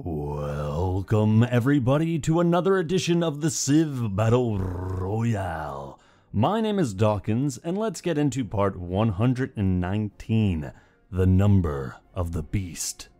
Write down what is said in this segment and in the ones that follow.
Welcome everybody to another edition of the Civ Battle Royale. My name is Dawkinzz, and let's get into part 119, the number of the beast.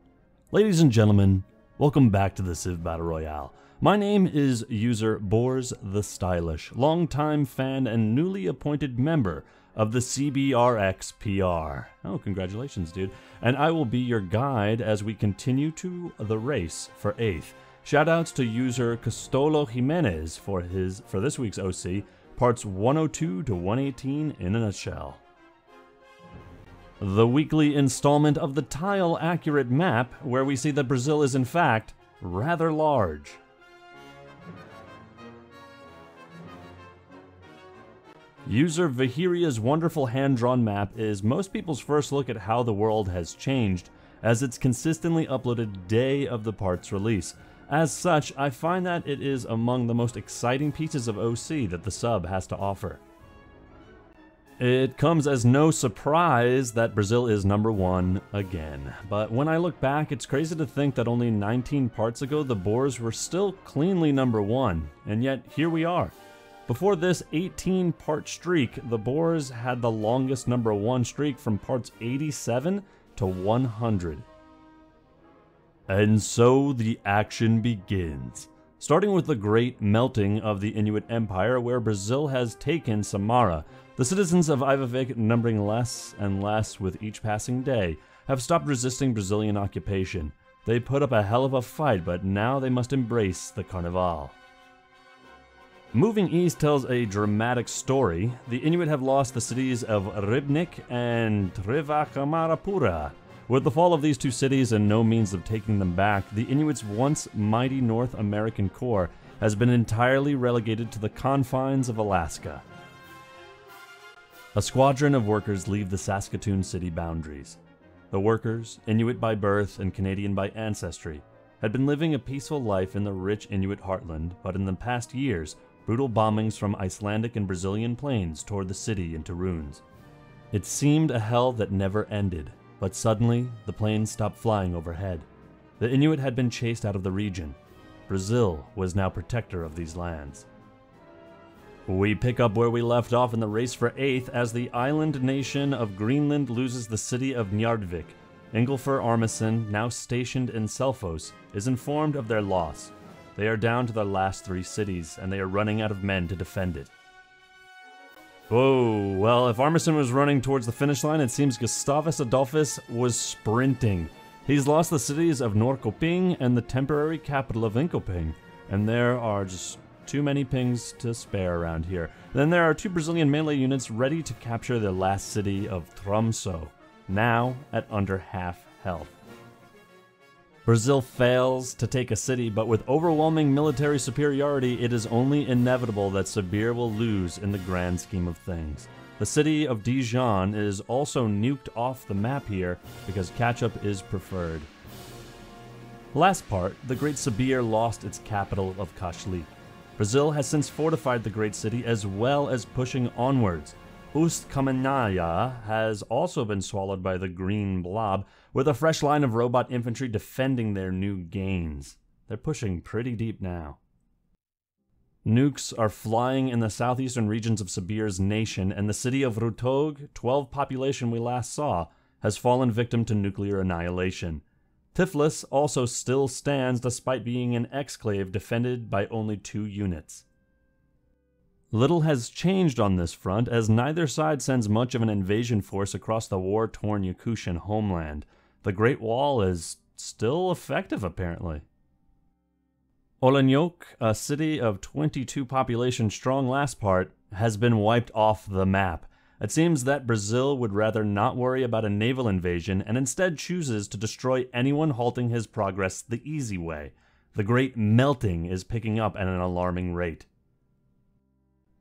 Ladies and gentlemen, welcome back to the Civ Battle Royale. My name is user Boars the Stylish, longtime fan and newly appointed member of the CBRXPR. Oh, congratulations, dude. And I will be your guide as we continue to the race for 8th. Shoutouts to user Costolo Jimenez for this week's OC, parts 102 to 118 in a nutshell. The weekly installment of the tile-accurate map, where we see that Brazil is in fact rather large. User Vahiria's wonderful hand-drawn map is most people's first look at how the world has changed, as it's consistently uploaded day of the part's release. As such, I find that it is among the most exciting pieces of OC that the sub has to offer. It comes as no surprise that Brazil is number 1 again, but when I look back, it's crazy to think that only 19 parts ago the Boers were still cleanly number 1, and yet here we are. Before this 18-part streak, the Boers had the longest number 1 streak from parts 87 to 100. And so the action begins, starting with the great melting of the Inuit Empire, where Brazil has taken Samara. The citizens of Ivavik, numbering less and less with each passing day, have stopped resisting Brazilian occupation. They put up a hell of a fight, but now they must embrace the Carnival. Moving east tells a dramatic story. The Inuit have lost the cities of Ribnik and Trivakamarapura. With the fall of these two cities and no means of taking them back, the Inuits' once mighty North American core has been entirely relegated to the confines of Alaska. A squadron of workers leave the Saskatoon city boundaries. The workers, Inuit by birth and Canadian by ancestry, had been living a peaceful life in the rich Inuit heartland, but in the past years, brutal bombings from Icelandic and Brazilian planes tore the city into ruins. It seemed a hell that never ended, but suddenly the planes stopped flying overhead. The Inuit had been chased out of the region. Brazil was now protector of these lands. We pick up where we left off in the race for 8th as the island nation of Greenland loses the city of Njarðvík. Ingolfur Armason, now stationed in Selfoss, is informed of their loss. They are down to their last 3 cities, and they are running out of men to defend it. Whoa, well, if Armason was running towards the finish line, it seems Gustavus Adolphus was sprinting. He's lost the cities of Norrköping and the temporary capital of Linköping, and there are just too many pings to spare around here. Then there are 2 Brazilian melee units ready to capture the last city of Tromsø, now at under half health. Brazil fails to take a city, but with overwhelming military superiority, it is only inevitable that Sibir will lose in the grand scheme of things. The city of Dijon is also nuked off the map here because catch-up is preferred. Last part, the Great Sibir lost its capital of Kashlik. Brazil has since fortified the great city as well as pushing onwards. Ust-Kamenaya has also been swallowed by the Green Blob, with a fresh line of robot infantry defending their new gains. They're pushing pretty deep now. Nukes are flying in the southeastern regions of Sibir's nation, and the city of Rutog, 12 population we last saw, has fallen victim to nuclear annihilation. Tiflis also still stands despite being an exclave defended by only 2 units. Little has changed on this front, as neither side sends much of an invasion force across the war-torn Yakutian homeland. The Great Wall is still effective, apparently. Olenyok, a city of 22 population strong last part, has been wiped off the map. It seems that Brazil would rather not worry about a naval invasion and instead chooses to destroy anyone halting his progress the easy way. The Great Melting is picking up at an alarming rate.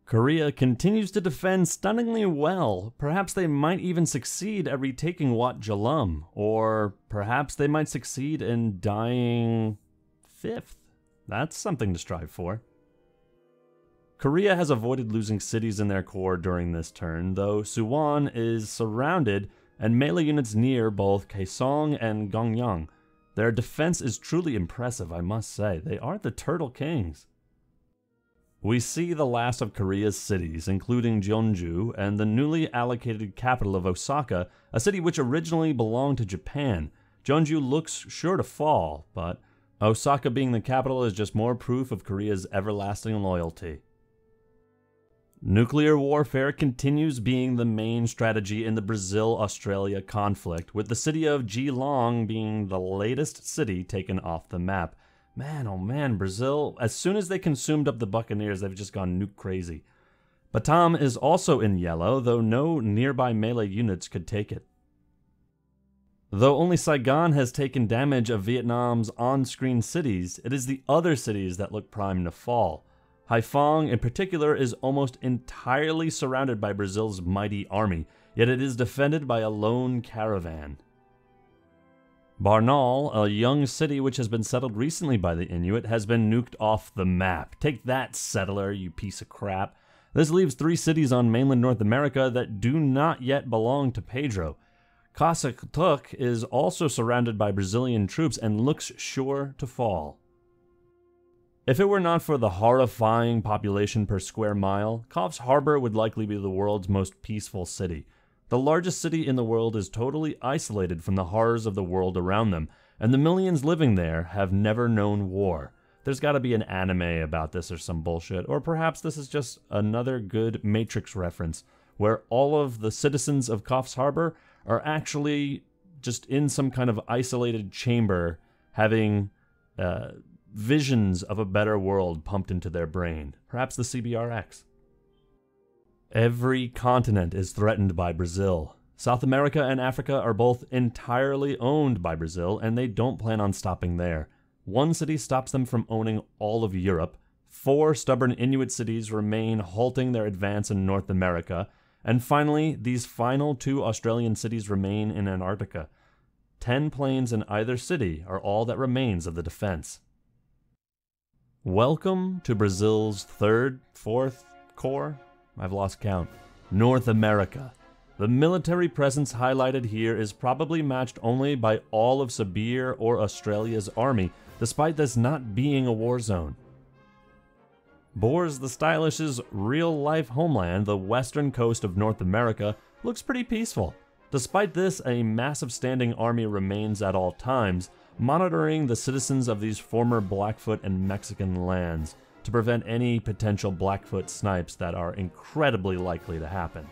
Korea continues to defend stunningly well. Perhaps they might even succeed at retaking Wat Jalum, or perhaps they might succeed in dying 5th. That's something to strive for. Korea has avoided losing cities in their core during this turn, though Suwon is surrounded and melee units near both Kaesong and Gyeongyang. Their defense is truly impressive, I must say. They are the Turtle Kings. We see the last of Korea's cities, including Jeonju and the newly allocated capital of Osaka, a city which originally belonged to Japan. Jeonju looks sure to fall, but Osaka being the capital is just more proof of Korea's everlasting loyalty. Nuclear warfare continues being the main strategy in the Brazil-Australia conflict, with the city of Geelong being the latest city taken off the map. Man, oh man, Brazil, as soon as they consumed up the Buccaneers, they've just gone nuke crazy. Batam is also in yellow, though no nearby melee units could take it. Though only Saigon has taken damage of Vietnam's on-screen cities, it is the other cities that look primed to fall. Haiphong, in particular, is almost entirely surrounded by Brazil's mighty army, yet it is defended by a lone caravan. Barnaul, a young city which has been settled recently by the Inuit, has been nuked off the map. Take that, settler, you piece of crap. This leaves 3 cities on mainland North America that do not yet belong to Pedro. Qaqortoq is also surrounded by Brazilian troops and looks sure to fall. If it were not for the horrifying population per square mile, Coffs Harbour would likely be the world's most peaceful city. The largest city in the world is totally isolated from the horrors of the world around them, and the millions living there have never known war. There's gotta be an anime about this or some bullshit, or perhaps this is just another good Matrix reference, where all of the citizens of Coffs Harbour are actually just in some kind of isolated chamber having visions of a better world pumped into their brain. Perhaps the CBRX. Every continent is threatened by Brazil. South America and Africa are both entirely owned by Brazil, and they don't plan on stopping there. One city stops them from owning all of Europe. 4 stubborn Inuit cities remain halting their advance in North America. And finally, these final 2 Australian cities remain in Antarctica. 10 planes in either city are all that remains of the defense. Welcome to Brazil's 3rd, 4th core? I've lost count. North America. The military presence highlighted here is probably matched only by all of Sibir or Australia's army, despite this not being a war zone. Boris the Stylish's real-life homeland, the western coast of North America, looks pretty peaceful. Despite this, a massive standing army remains at all times, monitoring the citizens of these former Blackfoot and Mexican lands to prevent any potential Blackfoot snipes that are incredibly likely to happen.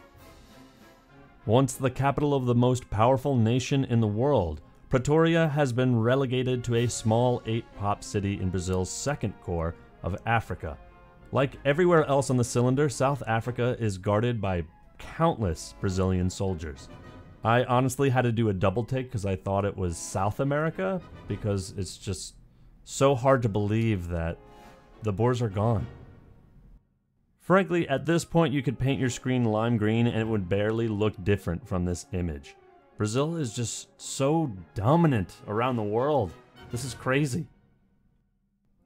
Once the capital of the most powerful nation in the world, Pretoria has been relegated to a small 8-pop city in Brazil's 2nd core of Africa. Like everywhere else on the cylinder, South Africa is guarded by countless Brazilian soldiers. I honestly had to do a double take because I thought it was South America, because it's just so hard to believe that the Boers are gone. Frankly, at this point you could paint your screen lime green and it would barely look different from this image. Brazil is just so dominant around the world. This is crazy.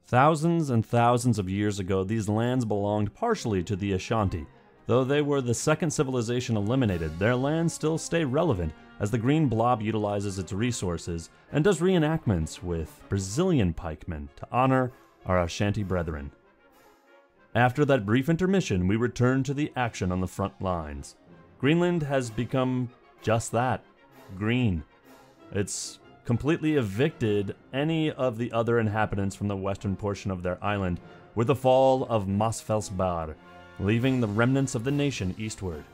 Thousands and thousands of years ago, these lands belonged partially to the Ashanti. Though they were the 2nd civilization eliminated, their lands still stay relevant as the green blob utilizes its resources and does reenactments with Brazilian pikemen to honor our Ashanti brethren. After that brief intermission, we return to the action on the front lines. Greenland has become just that, green. It's completely evicted any of the other inhabitants from the western portion of their island with the fall of Mosfellsbar, leaving the remnants of the nation eastward.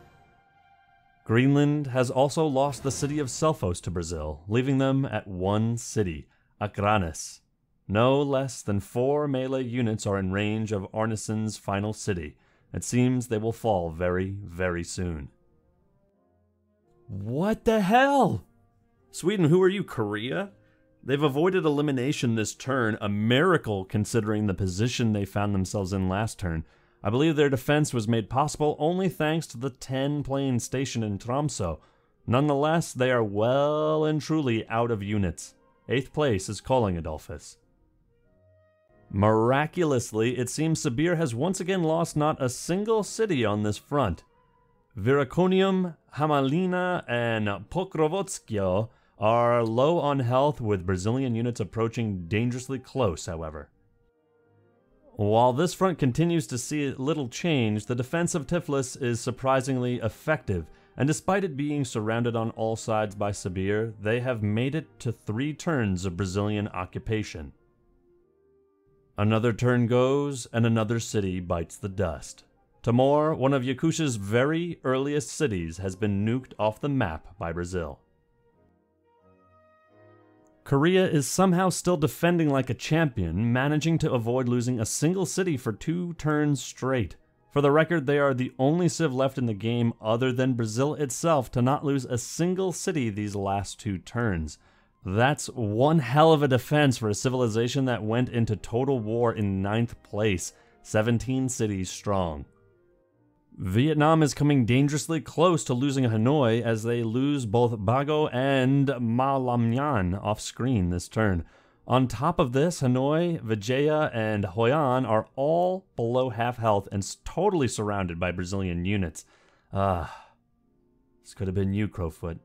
Greenland has also lost the city of Selfos to Brazil, leaving them at 1 city, Akranes. No less than 4 melee units are in range of Arneson's final city. It seems they will fall very, very soon. What the hell? Sweden, who are you, Korea? They've avoided elimination this turn, a miracle considering the position they found themselves in last turn. I believe their defense was made possible only thanks to the 10-plane station in Tromsø. Nonetheless, they are well and truly out of units. 8th place is calling Adolphus. Miraculously, it seems Sibir has once again lost not a single city on this front. Viraconium, Hamalina, and Pokrovotskio are low on health, with Brazilian units approaching dangerously close, however. While this front continues to see little change, the defense of Tiflis is surprisingly effective, and despite it being surrounded on all sides by Sibir, they have made it to 3 turns of Brazilian occupation. Another turn goes, and another city bites the dust. Timor, one of Yakutis's very earliest cities, has been nuked off the map by Brazil. Korea is somehow still defending like a champion, managing to avoid losing a single city for 2 turns straight. For the record, they are the only civ left in the game other than Brazil itself to not lose a single city these last 2 turns. That's one hell of a defense for a civilization that went into total war in 9th place, 17 cities strong. Vietnam is coming dangerously close to losing Hanoi as they lose both Bago and Ma Lam Nhan off screen this turn. On top of this, Hanoi, Vijaya, and Hoi An are all below half health and totally surrounded by Brazilian units. This could have been you, Crowfoot.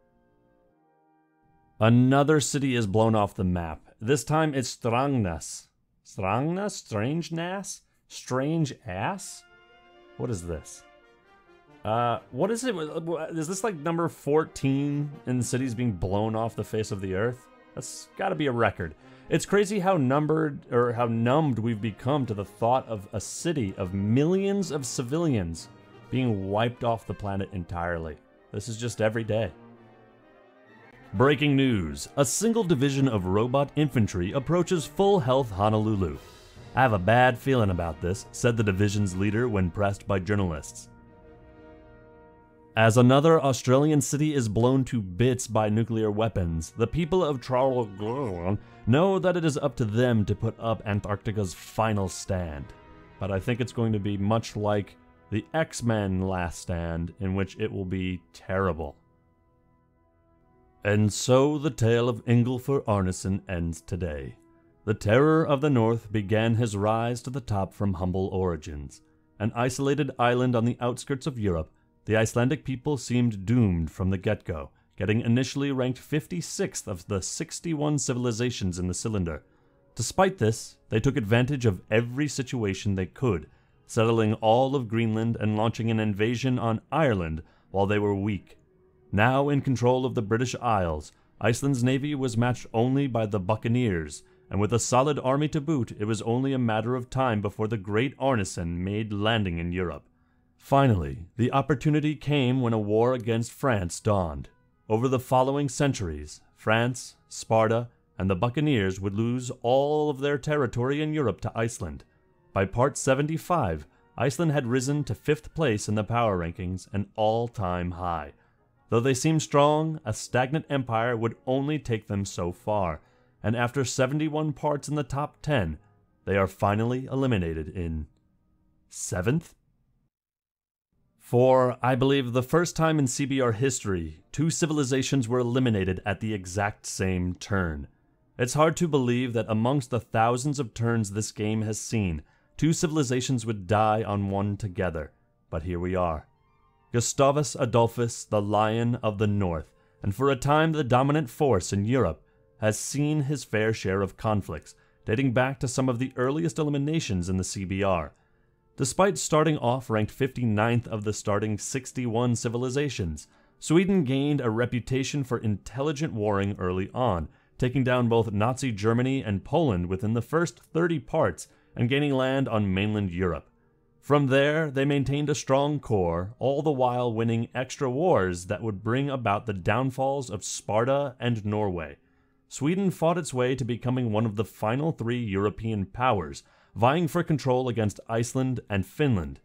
Another city is blown off the map. This time it's Strangnas. Strangnas? Strangenas? Strange ass? What is this? What is it? Is this like number 14 in cities being blown off the face of the earth? That's gotta be a record. It's crazy how numbed we've become to the thought of a city of millions of civilians being wiped off the planet entirely. This is just every day. Breaking news. A single division of robot infantry approaches full health Honolulu. I have a bad feeling about this, said the division's leader when pressed by journalists. As another Australian city is blown to bits by nuclear weapons, the people of Traralgon know that it is up to them to put up Antarctica's final stand. But I think it's going to be much like the X-Men Last Stand, in which it will be terrible. And so the tale of Ingolfur Arneson ends today. The Terror of the North began his rise to the top from humble origins. An isolated island on the outskirts of Europe, the Icelandic people seemed doomed from the get-go, getting initially ranked 56th of the 61 civilizations in the cylinder. Despite this, they took advantage of every situation they could, settling all of Greenland and launching an invasion on Ireland while they were weak. Now in control of the British Isles, Iceland's navy was matched only by the Buccaneers, and with a solid army to boot, it was only a matter of time before the great Arneson made landing in Europe. Finally, the opportunity came when a war against France dawned. Over the following centuries, France, Sparta, and the Buccaneers would lose all of their territory in Europe to Iceland. By part 75, Iceland had risen to 5th place in the power rankings, an all-time high. Though they seemed strong, a stagnant empire would only take them so far, and after 71 parts in the top 10, they are finally eliminated in 7th? For, I believe, the first time in CBR history, 2 civilizations were eliminated at the exact same turn. It's hard to believe that amongst the thousands of turns this game has seen, 2 civilizations would die on one together, but here we are. Gustavus Adolphus, the Lion of the North, and for a time the dominant force in Europe, has seen his fair share of conflicts, dating back to some of the earliest eliminations in the CBR. Despite starting off ranked 59th of the starting 61 civilizations, Sweden gained a reputation for intelligent warring early on, taking down both Nazi Germany and Poland within the first 30 parts and gaining land on mainland Europe. From there, they maintained a strong core, all the while winning extra wars that would bring about the downfalls of Sparta and Norway. Sweden fought its way to becoming one of the final 3 European powers, vying for control against Iceland and Finland.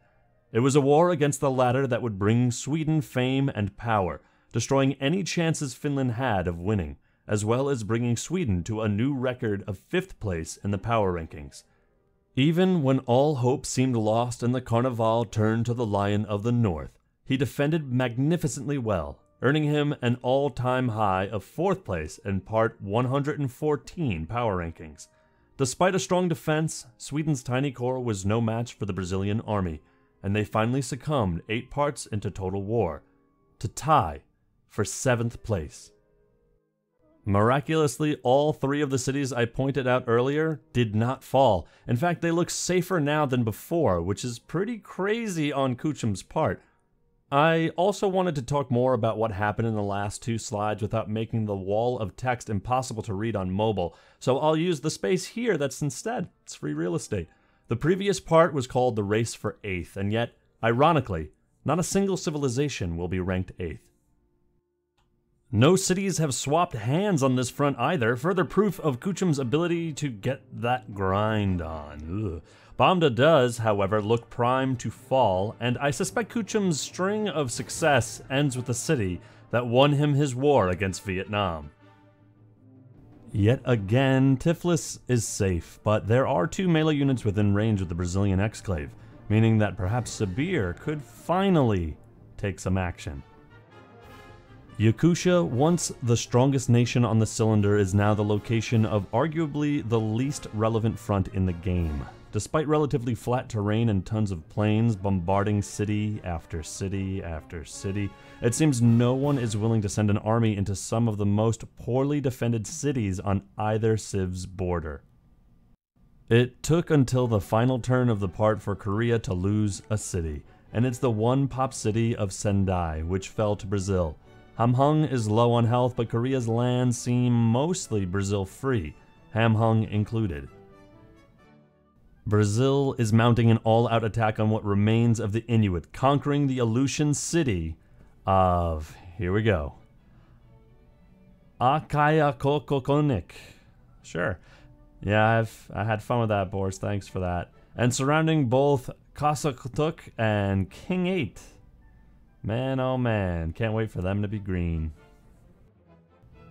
It was a war against the latter that would bring Sweden fame and power, destroying any chances Finland had of winning, as well as bringing Sweden to a new record of 5th place in the power rankings. Even when all hope seemed lost and the Carnival turned to the Lion of the North, he defended magnificently well, earning him an all-time high of 4th place in part 114 power rankings. Despite a strong defense, Sweden's tiny core was no match for the Brazilian army, and they finally succumbed 8 parts into total war, to tie for 7th place. Miraculously, all 3 of the cities I pointed out earlier did not fall. In fact, they look safer now than before, which is pretty crazy on Kuchum's part. I also wanted to talk more about what happened in the last 2 slides without making the wall of text impossible to read on mobile, so I'll use the space here that's instead. It's free real estate. The previous part was called the race for 8th, and yet, ironically, not a single civilization will be ranked 8th. No cities have swapped hands on this front either, further proof of Kuchum's ability to get that grind on. Ugh. Bamda does, however, look primed to fall, and I suspect Kuchum's string of success ends with the city that won him his war against Vietnam. Yet again, Tiflis is safe, but there are 2 melee units within range of the Brazilian exclave, meaning that perhaps Sabir could finally take some action. Yakutia, once the strongest nation on the cylinder, is now the location of arguably the least relevant front in the game. Despite relatively flat terrain and tons of planes bombarding city after city after city, it seems no one is willing to send an army into some of the most poorly defended cities on either civ's border. It took until the final turn of the part for Korea to lose a city, and it's the one pop city of Sendai, which fell to Brazil. Hamhung is low on health, but Korea's lands seem mostly Brazil-free, Hamhung included. Brazil is mounting an all-out attack on what remains of the Inuit, conquering the Aleutian city of, here we go, Akayakokokonik. Sure. Yeah, I had fun with that, Boris, thanks for that. And surrounding both Kasakutuk and King 8. Man, oh man, can't wait for them to be green.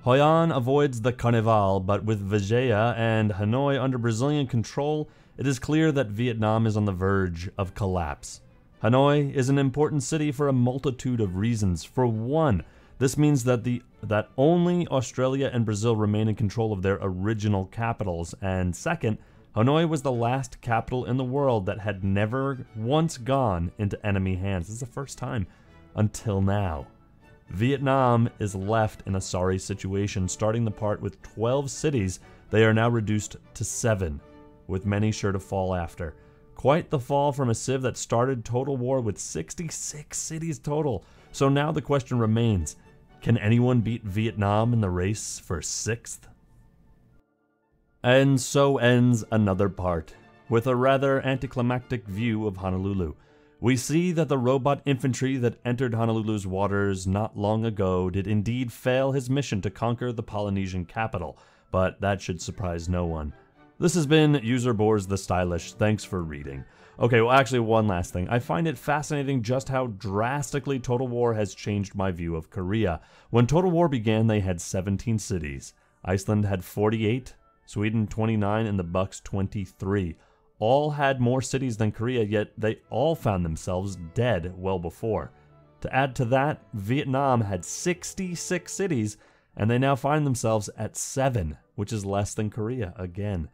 Hoi An avoids the Carnival, but with Vigeia and Hanoi under Brazilian control, it is clear that Vietnam is on the verge of collapse. Hanoi is an important city for a multitude of reasons. For one, this means that only Australia and Brazil remain in control of their original capitals, and second, Hanoi was the last capital in the world that had never once gone into enemy hands. This is the first time. Until now. Vietnam is left in a sorry situation. Starting the part with 12 cities, they are now reduced to 7, with many sure to fall after. Quite the fall from a civ that started Total War with 66 cities total. So now the question remains, can anyone beat Vietnam in the race for 6th? And so ends another part, with a rather anticlimactic view of Honolulu. We see that the robot infantry that entered Honolulu's waters not long ago did indeed fail his mission to conquer the Polynesian capital, but that should surprise no one. This has been User Bores the Stylish. Thanks for reading. Okay, well actually one last thing. I find it fascinating just how drastically Total War has changed my view of Korea. When Total War began, they had 17 cities. Iceland had 48, Sweden 29, and the Bucks 23. All had more cities than Korea, yet they all found themselves dead well before. To add to that, Vietnam had 66 cities, and they now find themselves at 7, which is less than Korea again.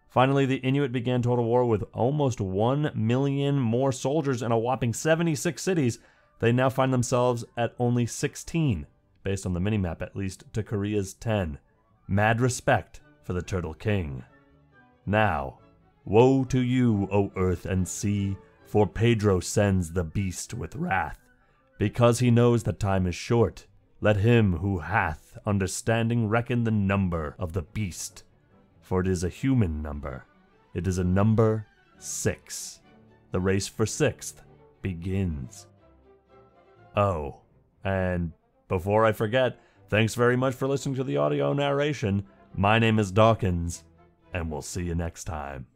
Finally, the Inuit began Total War with almost 1 million more soldiers and a whopping 76 cities. They now find themselves at only 16, based on the minimap at least, to Korea's 10. Mad respect for the Turtle King. Now, woe to you, O earth and sea, for Pedro sends the beast with wrath. Because he knows that time is short, let him who hath understanding reckon the number of the beast. For it is a human number. It is a number 6. The race for 6th begins. Oh, and before I forget, thanks very much for listening to the audio narration. My name is Dawkinzz, and we'll see you next time.